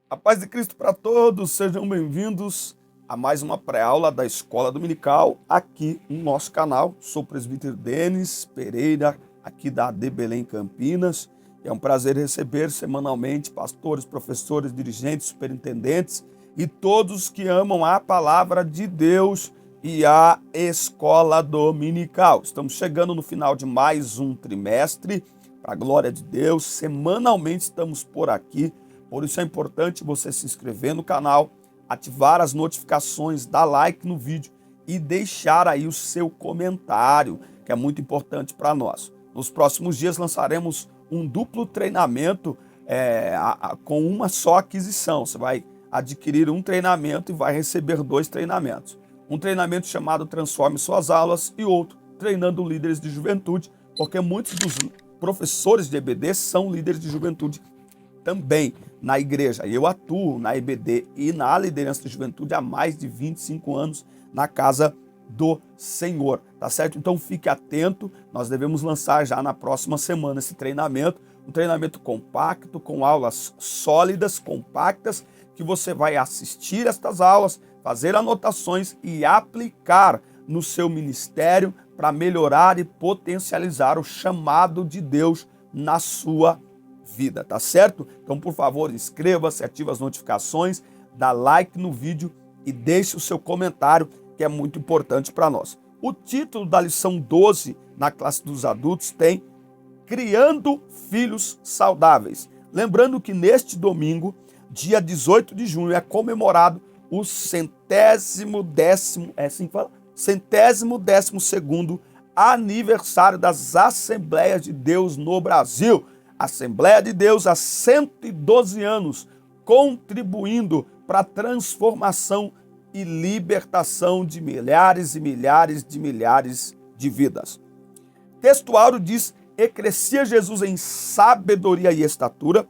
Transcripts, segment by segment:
A paz de Cristo para todos, sejam bem-vindos a mais uma pré-aula da Escola Dominical aqui no nosso canal. Sou o presbítero Denis Pereira, aqui da AD Belém Campinas. É um prazer receber semanalmente pastores, professores, dirigentes, superintendentes e todos que amam a palavra de Deus e a Escola Dominical. Estamos chegando no final de mais um trimestre, para a glória de Deus. Semanalmente estamos por aqui. Por isso é importante você se inscrever no canal, ativar as notificações, dar like no vídeo e deixar aí o seu comentário, que é muito importante para nós. Nos próximos dias lançaremos um duplo treinamento com uma só aquisição. Você vai adquirir um treinamento e vai receber 2 treinamentos. Um treinamento chamado Transforme Suas Aulas e outro treinando líderes de juventude, porque muitos dos professores de EBD são líderes de juventude também na igreja. Eu atuo na EBD e na liderança de juventude há mais de 25 anos na casa do Senhor, tá certo? Então fique atento, nós devemos lançar já na próxima semana esse treinamento, um treinamento compacto, com aulas sólidas, compactas, que você vai assistir estas aulas, fazer anotações e aplicar no seu ministério para melhorar e potencializar o chamado de Deus na sua vida, tá certo? Então, por favor, inscreva-se, ative as notificações, dá like no vídeo e deixe o seu comentário, que é muito importante para nós. O título da lição 12 na classe dos adultos tem Criando Filhos Saudáveis. Lembrando que neste domingo, dia 18 de junho, é comemorado o centésimo décimo segundo aniversário das Assembleias de Deus no Brasil. Assembleia de Deus há 112 anos, contribuindo para a transformação e libertação de milhares e milhares de vidas. Texto áureo diz: e crescia Jesus em sabedoria e estatura,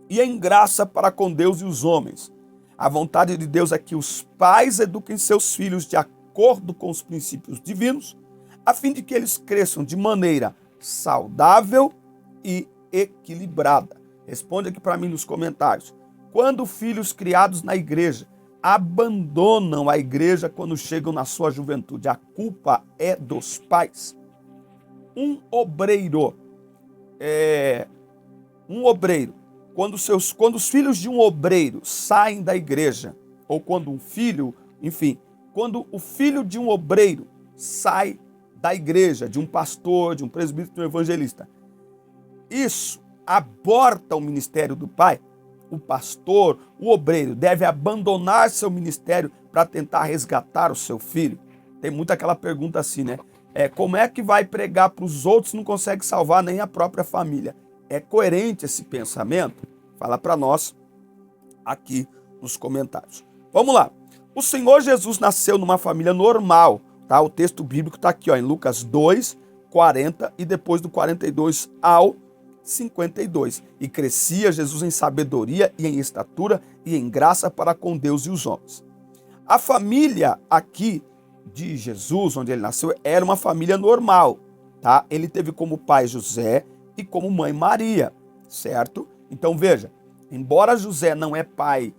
e em graça para com Deus e os homens. A vontade de Deus é que os pais eduquem seus filhos de acordo com os princípios divinos, a fim de que eles cresçam de maneira saudável e equilibrada. Responde aqui para mim nos comentários. Quando filhos criados na igreja abandonam a igreja quando chegam na sua juventude, a culpa é dos pais? Um obreiro, quando os filhos de um obreiro saem da igreja, ou quando quando o filho de um obreiro sai da igreja, de um pastor, de um presbítero, de um evangelista, isso aborta o ministério do pai. O pastor, o obreiro, deve abandonar seu ministério para tentar resgatar o seu filho. Tem muito aquela pergunta assim, né? Como é que vai pregar para os outros se não consegue salvar nem a própria família? É coerente esse pensamento? Fala para nós aqui nos comentários. Vamos lá. O Senhor Jesus nasceu numa família normal, tá? O texto bíblico está aqui, ó, em Lucas 2, 40 e depois do 42 ao 52. E crescia Jesus em sabedoria e em estatura e em graça para com Deus e os homens. A família aqui de Jesus, onde ele nasceu, era uma família normal, tá? Ele teve como pai José e como mãe Maria, certo? Então veja, embora José não é pai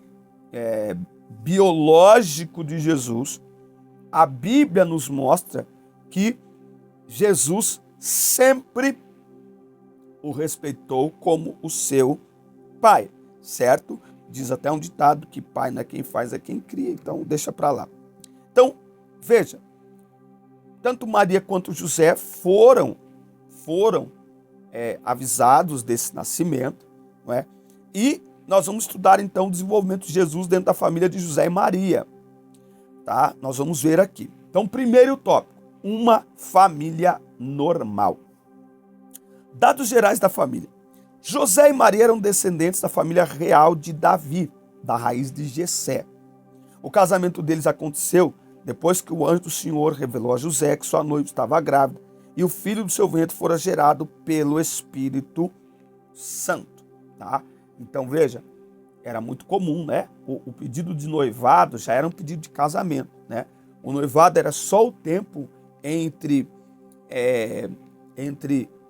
biológico de Jesus, a Bíblia nos mostra que Jesus sempre o respeitou como o seu pai, certo? Diz até um ditado que pai não é quem faz, é quem cria, então deixa para lá. Então, veja, tanto Maria quanto José foram avisados desse nascimento, não é? E nós vamos estudar então o desenvolvimento de Jesus dentro da família de José e Maria, tá? Nós vamos ver aqui. Então, primeiro tópico, uma família normal. Dados gerais da família. José e Maria eram descendentes da família real de Davi, da raiz de Jessé. O casamento deles aconteceu depois que o anjo do Senhor revelou a José que sua noiva estava grávida e o filho do seu ventre fora gerado pelo Espírito Santo, tá? Então veja, era muito comum, né? O pedido de noivado já era um pedido de casamento, né? O noivado era só o tempo entre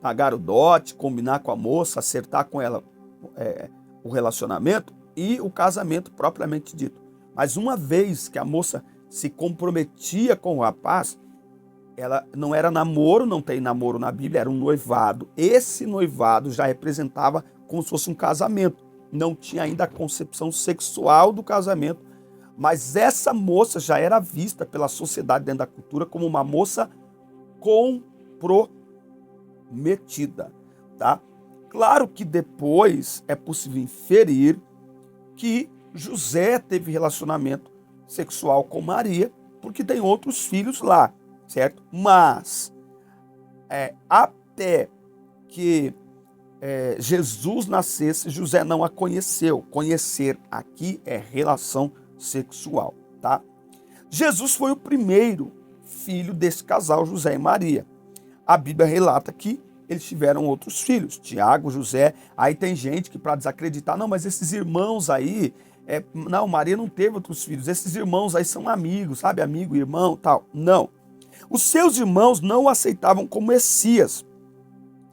pagar o dote, combinar com a moça, acertar com ela o relacionamento, e o casamento propriamente dito. Mas uma vez que a moça se comprometia com o rapaz, ela não era namoro, não tem namoro na Bíblia, era um noivado. Esse noivado já representava como se fosse um casamento. Não tinha ainda a concepção sexual do casamento, mas essa moça já era vista pela sociedade dentro da cultura como uma moça comprometida, tá? Claro que depois é possível inferir que José teve relacionamento sexual com Maria, porque tem outros filhos lá, certo? Mas até que Jesus nascesse, José não a conheceu. Conhecer aqui é relação sexual, tá? Jesus foi o primeiro filho desse casal, José e Maria. A Bíblia relata que eles tiveram outros filhos, Tiago, José. Aí tem gente que, para desacreditar, não, mas esses irmãos aí, não, Maria não teve outros filhos, esses irmãos aí são amigos, sabe, amigo, irmão, tal. Não. Os seus irmãos não o aceitavam como Messias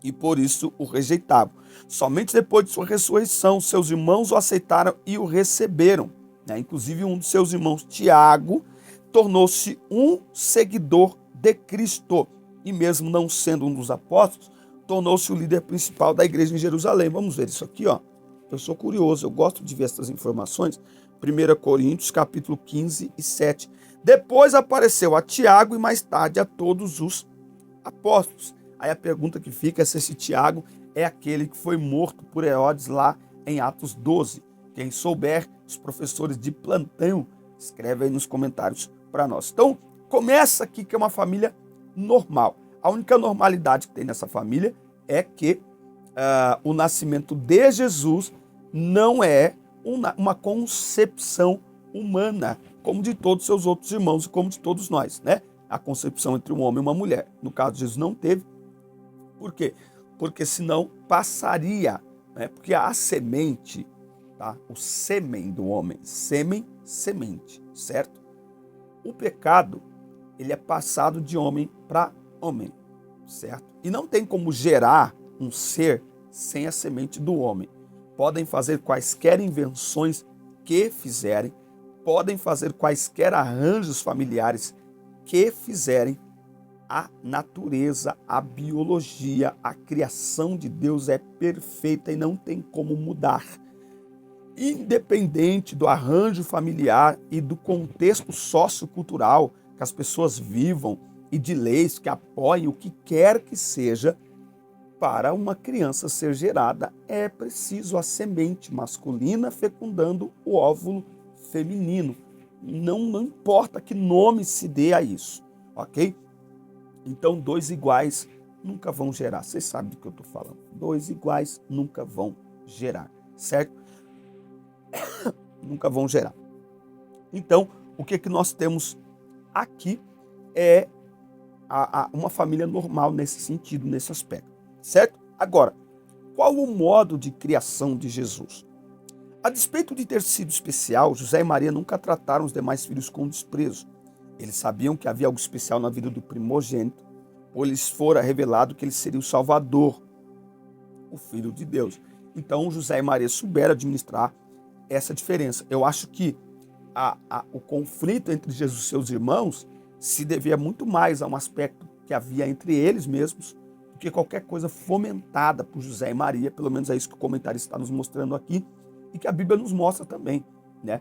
e por isso o rejeitavam. Somente depois de sua ressurreição, seus irmãos o aceitaram e o receberam. Inclusive, um de seus irmãos, Tiago, tornou-se um seguidor de Cristo. E mesmo não sendo um dos apóstolos, tornou-se o líder principal da igreja em Jerusalém. Vamos ver isso aqui, ó. Eu sou curioso, eu gosto de ver essas informações. 1 Coríntios, capítulo 15 e 7. Depois apareceu a Tiago e mais tarde a todos os apóstolos. Aí a pergunta que fica é se esse Tiago é aquele que foi morto por Herodes lá em Atos 12. Quem souber, os professores de plantão, escreve aí nos comentários para nós. Então, começa aqui que é uma família normal. A única normalidade que tem nessa família é que o nascimento de Jesus não é uma concepção humana, como de todos os seus outros irmãos e como de todos nós, né? A concepção entre um homem e uma mulher. No caso de Jesus não teve. Por quê? Porque senão passaria, né? Porque a semente, tá? O sêmen do homem, sêmen, semente, certo? O pecado, ele é passado de homem para homem, certo? E não tem como gerar um ser sem a semente do homem. Podem fazer quaisquer invenções que fizerem, podem fazer quaisquer arranjos familiares que fizerem, a natureza, a biologia, a criação de Deus é perfeita e não tem como mudar. Independente do arranjo familiar e do contexto sociocultural que as pessoas vivam e de leis que apoiem o que quer que seja, para uma criança ser gerada é preciso a semente masculina fecundando o óvulo feminino. Não importa que nome se dê a isso, ok? Então, dois iguais nunca vão gerar. Vocês sabem do que eu estou falando. Dois iguais nunca vão gerar, certo? Nunca vão gerar. Então, o que nós temos aqui é uma família normal nesse sentido, nesse aspecto, certo? Agora, qual o modo de criação de Jesus? A despeito de ter sido especial, José e Maria nunca trataram os demais filhos com desprezo. Eles sabiam que havia algo especial na vida do primogênito, pois lhes fora revelado que ele seria o Salvador, o Filho de Deus. Então, José e Maria souberam administrar essa diferença. Eu acho que o conflito entre Jesus e seus irmãos se devia muito mais a um aspecto que havia entre eles mesmos do que qualquer coisa fomentada por José e Maria. Pelo menos é isso que o comentário está nos mostrando aqui e que a Bíblia nos mostra também, né?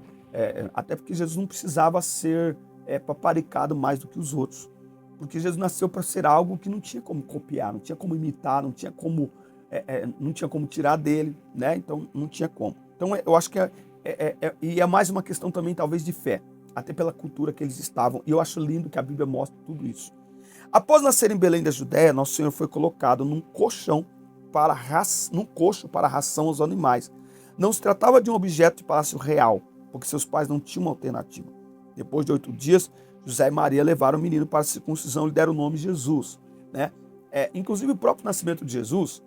Até porque Jesus não precisava ser paparicado mais do que os outros, porque Jesus nasceu para ser algo que não tinha como copiar, não tinha como imitar, não tinha como tirar dele, né? Então não tinha como. Então eu acho que é mais uma questão também talvez de fé, até pela cultura que eles estavam, e eu acho lindo que a Bíblia mostra tudo isso. Após nascer em Belém da Judéia, Nosso Senhor foi colocado num coxo para ração aos animais. Não se tratava de um objeto de palácio real, porque seus pais não tinham uma alternativa. Depois de 8 dias, José e Maria levaram o menino para a circuncisão e lhe deram o nome Jesus, né? Inclusive o próprio nascimento de Jesus,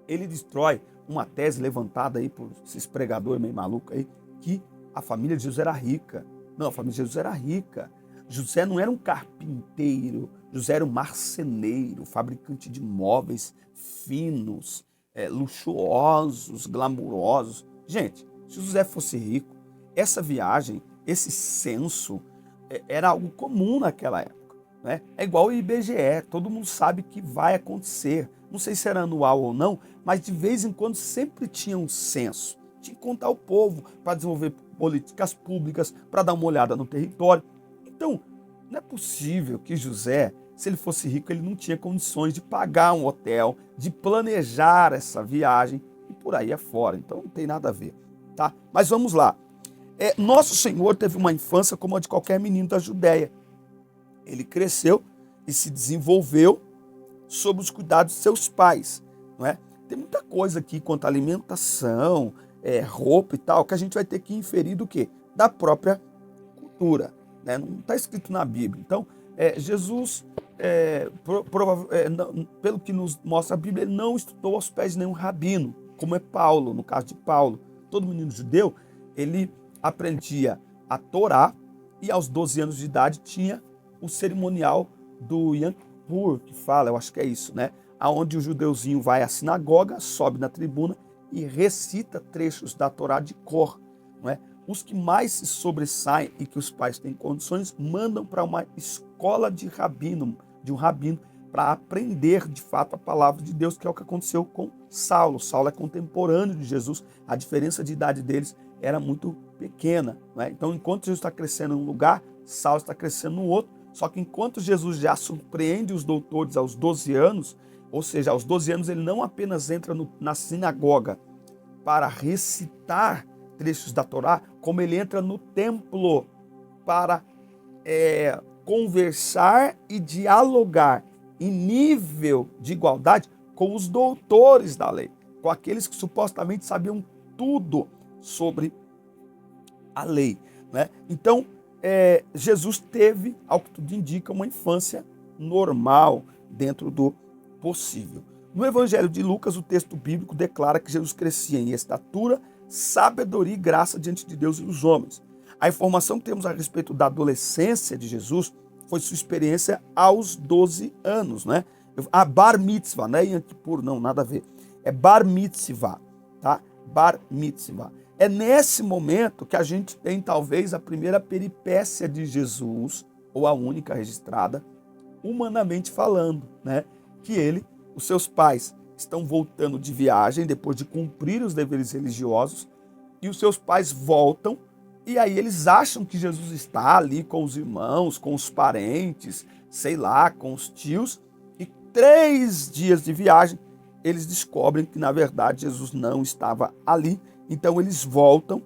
ele destrói uma tese levantada aí por esses pregadores meio malucos aí, que a família de Jesus era rica. Não, a família de Jesus era rica. José não era um carpinteiro, José era um marceneiro, fabricante de móveis finos, luxuosos, glamurosos. Gente, Se José fosse rico, essa viagem, esse censo, era algo comum naquela época, né? É igual o IBGE, todo mundo sabe que vai acontecer. Não sei se era anual ou não, mas de vez em quando sempre tinha um censo. Tinha que contar o povo para desenvolver políticas públicas, para dar uma olhada no território. Então, não é possível que José, se ele fosse rico, ele não tinha condições de pagar um hotel, de planejar essa viagem e por aí afora. Então não tem nada a ver, tá? Mas vamos lá. Nosso Senhor teve uma infância como a de qualquer menino da Judéia. Ele cresceu e se desenvolveu sob os cuidados de seus pais, não é? Tem muita coisa aqui quanto à alimentação, roupa e tal, que a gente vai ter que inferir do quê? Da própria cultura, né? Não está escrito na Bíblia. Então, Jesus, pelo que nos mostra a Bíblia, ele não estudou aos pés de nenhum rabino, como é Paulo, no caso de Paulo. Todo menino judeu, ele aprendia a Torá e aos 12 anos de idade tinha o cerimonial do Yom Kippur, que fala, eu acho que é isso, né? Aonde o judeuzinho vai à sinagoga, sobe na tribuna e recita trechos da Torá de cor, não é? Os que mais se sobressaem e que os pais têm condições mandam para uma escola de um rabino, para aprender de fato a palavra de Deus, que é o que aconteceu com Saulo. Saulo é contemporâneo de Jesus, a diferença de idade deles era muito pequena, não é? Então, enquanto Jesus está crescendo em um lugar, Saulo está crescendo no outro. Só que enquanto Jesus já surpreende os doutores aos 12 anos, ou seja, aos 12 anos ele não apenas entra na sinagoga para recitar trechos da Torá, como ele entra no templo para conversar e dialogar em nível de igualdade com os doutores da lei, com aqueles que supostamente sabiam tudo sobre a lei, né? Então, Jesus teve, ao que tudo indica, uma infância normal dentro do possível. No Evangelho de Lucas, o texto bíblico declara que Jesus crescia em estatura, sabedoria e graça diante de Deus e dos homens. A informação que temos a respeito da adolescência de Jesus foi sua experiência aos 12 anos, né? A bar mitzvah, não é Yom Kippur, não, nada a ver. É bar mitzvah, tá? Bar mitzvah. É nesse momento que a gente tem talvez a primeira peripécia de Jesus, ou a única registrada, humanamente falando, né? Que os seus pais estão voltando de viagem depois de cumprir os deveres religiosos, e os seus pais voltam, e aí eles acham que Jesus está ali com os irmãos, com os parentes, sei lá, com os tios, e 3 dias de viagem eles descobrem que na verdade Jesus não estava ali. Então eles voltam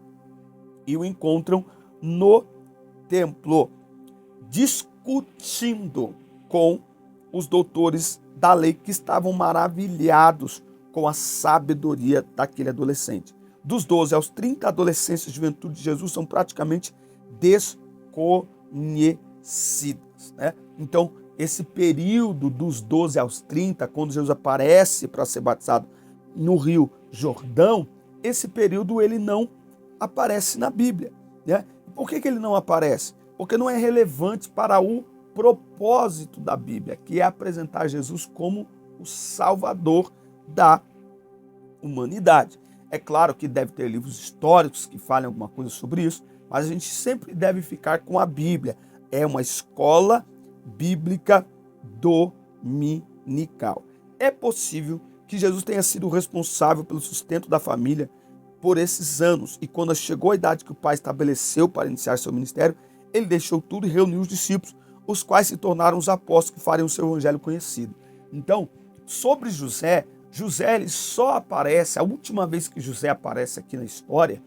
e o encontram no templo, discutindo com os doutores da lei que estavam maravilhados com a sabedoria daquele adolescente. Dos 12 aos 30, a adolescência e a juventude de Jesus são praticamente desconhecidas, né? Então, esse período dos 12 aos 30, quando Jesus aparece para ser batizado no Rio Jordão, esse período ele não aparece na Bíblia, né? Por que ele não aparece? Porque não é relevante para o propósito da Bíblia, que é apresentar Jesus como o Salvador da humanidade. É claro que deve ter livros históricos que falem alguma coisa sobre isso, mas a gente sempre deve ficar com a Bíblia. É uma escola bíblica dominical. É possível que Jesus tenha sido responsável pelo sustento da família por esses anos, e quando chegou a idade que o pai estabeleceu para iniciar seu ministério, ele deixou tudo e reuniu os discípulos, os quais se tornaram os apóstolos que fariam o seu evangelho conhecido. Então, sobre José ele só aparece, a última vez que José aparece aqui na história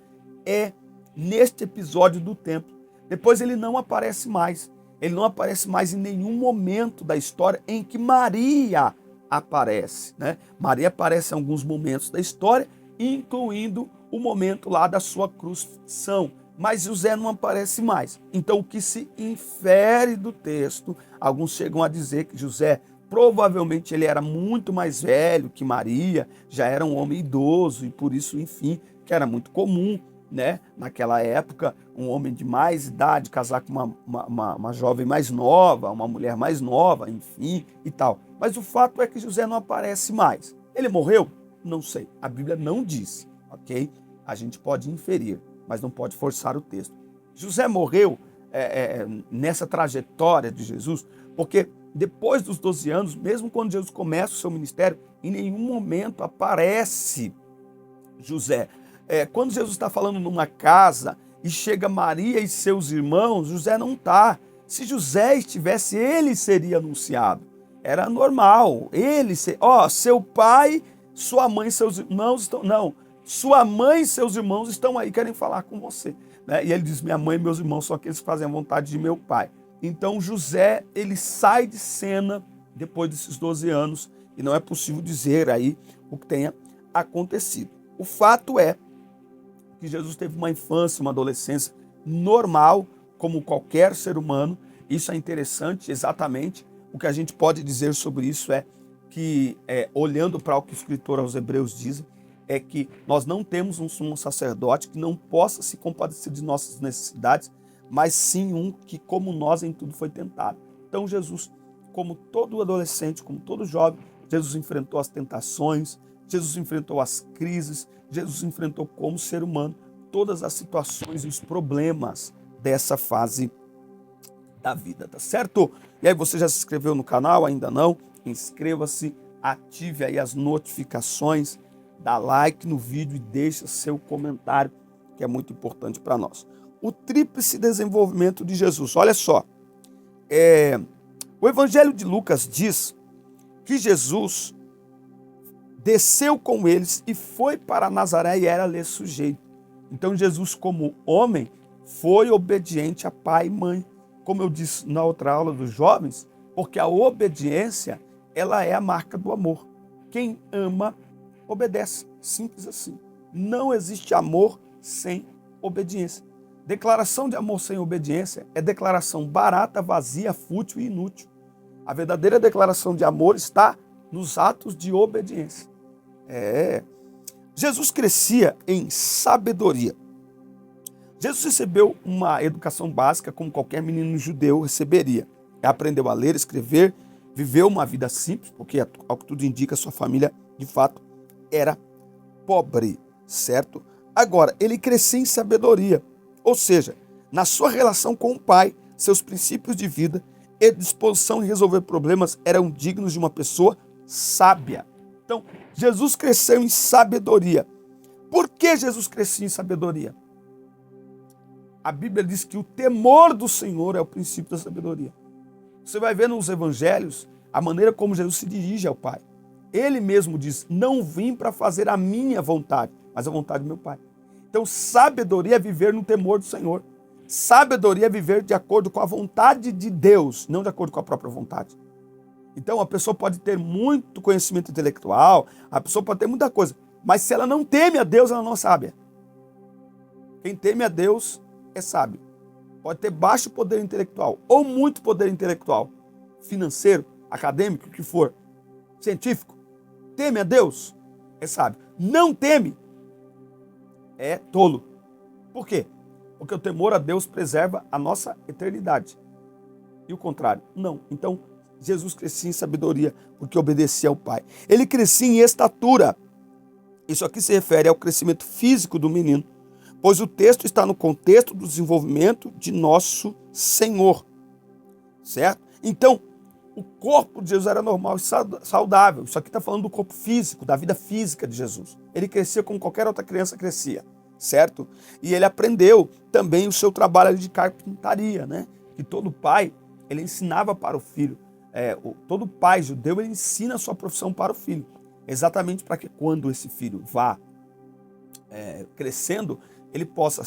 é neste episódio do templo. Depois ele não aparece mais. Ele não aparece mais em nenhum momento da história em que Maria aparece, né? Maria aparece em alguns momentos da história, incluindo o momento lá da sua crucificação, mas José não aparece mais. Então, o que se infere do texto, alguns chegam a dizer que José, provavelmente ele era muito mais velho que Maria, já era um homem idoso e por isso, enfim, que era muito comum, né, naquela época, um homem de mais idade casar com uma jovem mais nova, uma mulher mais nova, enfim, e tal. Mas o fato é que José não aparece mais. Ele morreu? Não sei. A Bíblia não diz, ok? A gente pode inferir, mas não pode forçar o texto. José morreu nessa trajetória de Jesus, porque depois dos 12 anos, mesmo quando Jesus começa o seu ministério, em nenhum momento aparece José. Quando Jesus está falando numa casa e chega Maria e seus irmãos, José não está. Se José estivesse, ele seria anunciado. Era normal. Seu pai, sua mãe e seus irmãos estão... Não, sua mãe e seus irmãos estão aí, querem falar com você. Né? E ele diz, minha mãe e meus irmãos são aqueles que fazem a vontade de meu pai. Então José, ele sai de cena depois desses 12 anos e não é possível dizer aí o que tenha acontecido. O fato é que Jesus teve uma infância, uma adolescência normal, como qualquer ser humano. Isso é interessante, exatamente. O que a gente pode dizer sobre isso é que, olhando para o que o escritor aos Hebreus diz, é que nós não temos um sumo sacerdote que não possa se compadecer de nossas necessidades, mas sim um que, como nós, em tudo foi tentado. Então Jesus, como todo adolescente, como todo jovem, Jesus enfrentou as tentações, Jesus enfrentou as crises, Jesus enfrentou como ser humano todas as situações e os problemas dessa fase da vida, tá certo? E aí, você já se inscreveu no canal? Ainda não? Inscreva-se, ative aí as notificações, dá like no vídeo e deixa seu comentário, que é muito importante para nós. O tríplice desenvolvimento de Jesus. Olha só, o Evangelho de Lucas diz que Jesus desceu com eles e foi para Nazaré e era-lhe sujeito. Então Jesus, como homem, foi obediente a pai e mãe. Como eu disse na outra aula dos jovens, porque a obediência, ela é a marca do amor. Quem ama, obedece. Simples assim. Não existe amor sem obediência. Declaração de amor sem obediência é declaração barata, vazia, fútil e inútil. A verdadeira declaração de amor está nos atos de obediência. Jesus crescia em sabedoria. Jesus recebeu uma educação básica como qualquer menino judeu receberia. Aprendeu a ler, escrever, viveu uma vida simples, porque, ao que tudo indica, sua família, de fato, era pobre, certo? Agora, ele crescia em sabedoria, ou seja, na sua relação com o pai, seus princípios de vida e disposição em resolver problemas eram dignos de uma pessoa sábia. Então, Jesus cresceu em sabedoria. Por que Jesus crescia em sabedoria? A Bíblia diz que o temor do Senhor é o princípio da sabedoria. Você vai ver nos evangelhos a maneira como Jesus se dirige ao Pai. Ele mesmo diz, não vim para fazer a minha vontade, mas a vontade do meu Pai. Então, sabedoria é viver no temor do Senhor. Sabedoria é viver de acordo com a vontade de Deus, não de acordo com a própria vontade. Então, a pessoa pode ter muito conhecimento intelectual, a pessoa pode ter muita coisa, mas se ela não teme a Deus, ela não é sábia. Quem teme a Deus é sábio. Pode ter baixo poder intelectual ou muito poder intelectual, financeiro, acadêmico, o que for, científico. Teme a Deus, é sábio. Não teme, é tolo. Por quê? Porque o temor a Deus preserva a nossa eternidade. E o contrário, não. Então, Jesus crescia em sabedoria porque obedecia ao Pai. Ele crescia em estatura. Isso aqui se refere ao crescimento físico do menino, pois o texto está no contexto do desenvolvimento de nosso Senhor, certo? Então, o corpo de Jesus era normal e saudável. Isso aqui está falando do corpo físico, da vida física de Jesus. Ele crescia como qualquer outra criança crescia, certo? E ele aprendeu também o seu trabalho de carpintaria, né? Que todo pai, ele ensinava para o filho. Todo pai judeu, ele ensina a sua profissão para o filho. Exatamente para que quando esse filho vá crescendo, ele possa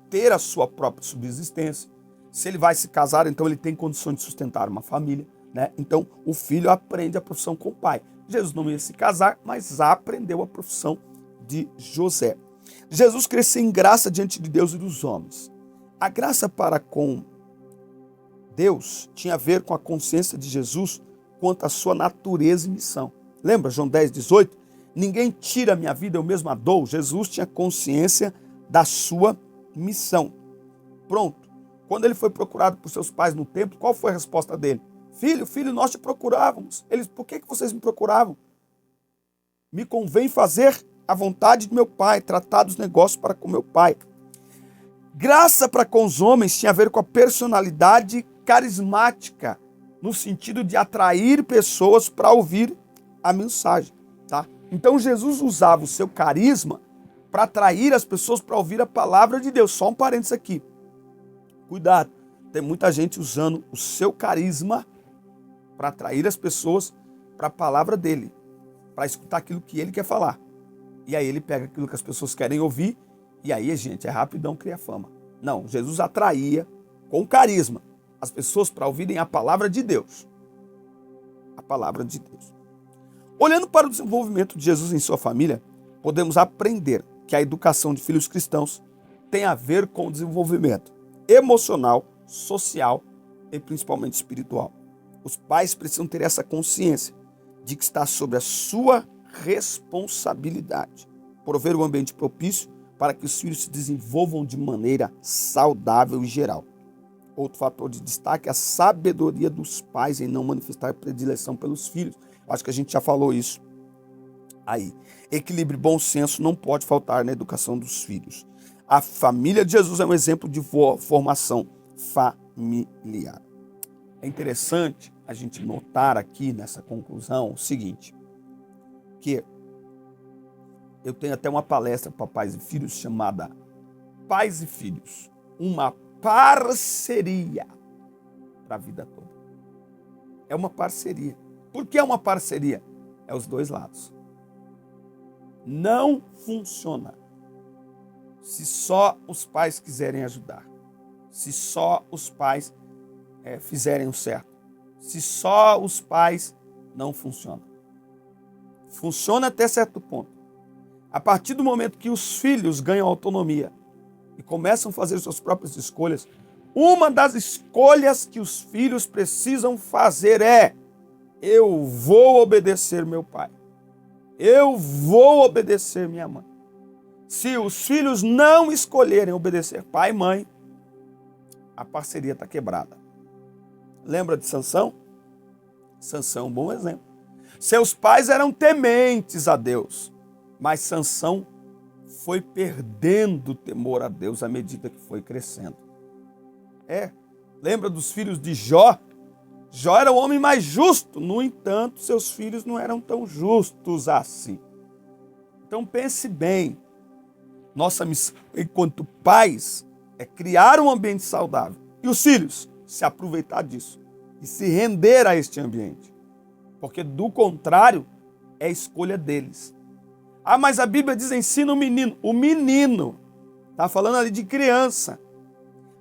ter a sua própria subsistência. Se ele vai se casar, então ele tem condições de sustentar uma família, né? Então o filho aprende a profissão com o pai. Jesus não ia se casar, mas aprendeu a profissão de José. Jesus cresceu em graça diante de Deus e dos homens. A graça para com Deus tinha a ver com a consciência de Jesus quanto à sua natureza e missão. Lembra João 10:18? Ninguém tira a minha vida, eu mesmo a dou. Jesus tinha consciência da sua missão. Pronto. Quando ele foi procurado por seus pais no templo, qual foi a resposta dele? Filho, nós te procurávamos. Eles, por que vocês me procuravam? Me convém fazer a vontade de meu pai, tratar dos negócios para com meu pai. Graça para com os homens tinha a ver com a personalidade carismática, no sentido de atrair pessoas para ouvir a mensagem, tá? Então Jesus usava o seu carisma para atrair as pessoas para ouvir a palavra de Deus. Só um parênteses aqui. Cuidado, tem muita gente usando o seu carisma para atrair as pessoas para a palavra dele, para escutar aquilo que ele quer falar. E aí ele pega aquilo que as pessoas querem ouvir, e aí, gente, é rapidão cria fama. Não, Jesus atraía com carisma as pessoas para ouvirem a palavra de Deus. A palavra de Deus. Olhando para o desenvolvimento de Jesus em sua família, podemos aprender que a educação de filhos cristãos tem a ver com o desenvolvimento emocional, social e principalmente espiritual. Os pais precisam ter essa consciência de que está sob a sua responsabilidade prover um ambiente propício para que os filhos se desenvolvam de maneira saudável e geral. Outro fator de destaque é a sabedoria dos pais em não manifestar predileção pelos filhos. Acho que a gente já falou isso aí. Equilíbrio e bom senso não pode faltar na educação dos filhos. A família de Jesus é um exemplo de formação familiar. É interessante a gente notar aqui nessa conclusão o seguinte, que eu tenho até uma palestra para pais e filhos chamada Pais e Filhos, uma parceria para a vida toda. É uma parceria. Por que é uma parceria? É os dois lados. Não funciona se só os pais quiserem ajudar, se só os pais fizerem o certo, se só os pais não funcionam. Funciona até certo ponto. A partir do momento que os filhos ganham autonomia e começam a fazer suas próprias escolhas, uma das escolhas que os filhos precisam fazer é: eu vou obedecer meu pai. Eu vou obedecer minha mãe. Se os filhos não escolherem obedecer pai e mãe, a parceria está quebrada. Lembra de Sansão? Sansão é um bom exemplo. Seus pais eram tementes a Deus, mas Sansão foi perdendo o temor a Deus à medida que foi crescendo. Lembra dos filhos de Jó? Jó era o homem mais justo, no entanto, seus filhos não eram tão justos assim. Então pense bem, nossa missão enquanto pais é criar um ambiente saudável. E os filhos se aproveitar disso e se render a este ambiente. Porque do contrário, é escolha deles. Ah, mas a Bíblia diz ensina o menino. O menino, está falando ali de criança.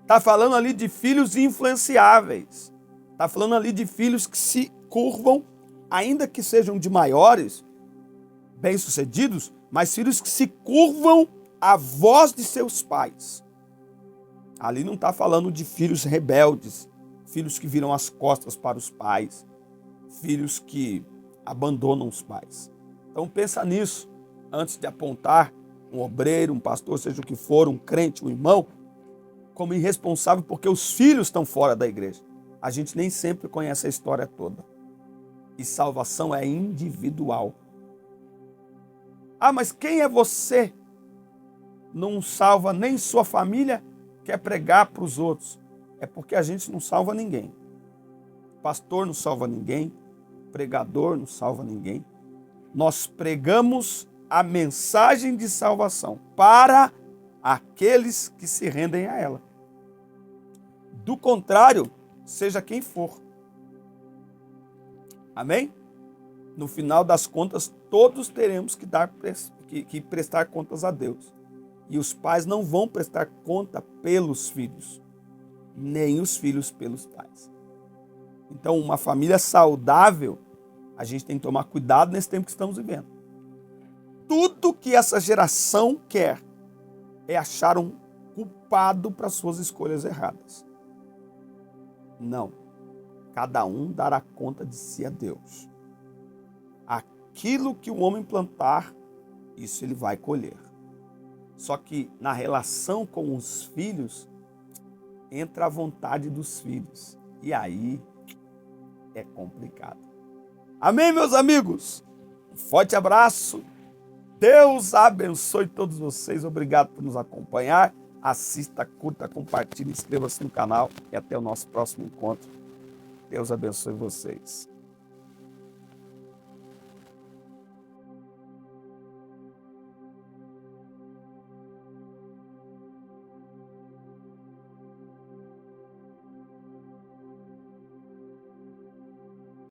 Está falando ali de filhos influenciáveis. Está falando ali de filhos que se curvam, ainda que sejam de maiores, bem-sucedidos, mas filhos que se curvam à voz de seus pais. Ali não está falando de filhos rebeldes, filhos que viram as costas para os pais, filhos que abandonam os pais. Então pensa nisso, antes de apontar um obreiro, um pastor, seja o que for, um crente, um irmão, como irresponsável porque os filhos estão fora da igreja. A gente nem sempre conhece a história toda. E salvação é individual. Ah, mas quem é você? Não salva nem sua família, quer pregar para os outros. É porque a gente não salva ninguém. Pastor não salva ninguém. Pregador não salva ninguém. Nós pregamos a mensagem de salvação para aqueles que se rendem a ela. Do contrário, seja quem for. Amém? No final das contas, todos teremos que prestar contas a Deus. E os pais não vão prestar conta pelos filhos, nem os filhos pelos pais. Então, uma família saudável, a gente tem que tomar cuidado nesse tempo que estamos vivendo. Tudo que essa geração quer é achar um culpado para suas escolhas erradas. Não. Cada um dará conta de si a Deus. Aquilo que o homem plantar, isso ele vai colher. Só que na relação com os filhos, entra a vontade dos filhos. E aí é complicado. Amém, meus amigos? Um forte abraço Deus abençoe todos vocês. Obrigado por nos acompanhar. Assista, curta, compartilhe, inscreva-se no canal e até o nosso próximo encontro. Deus abençoe vocês.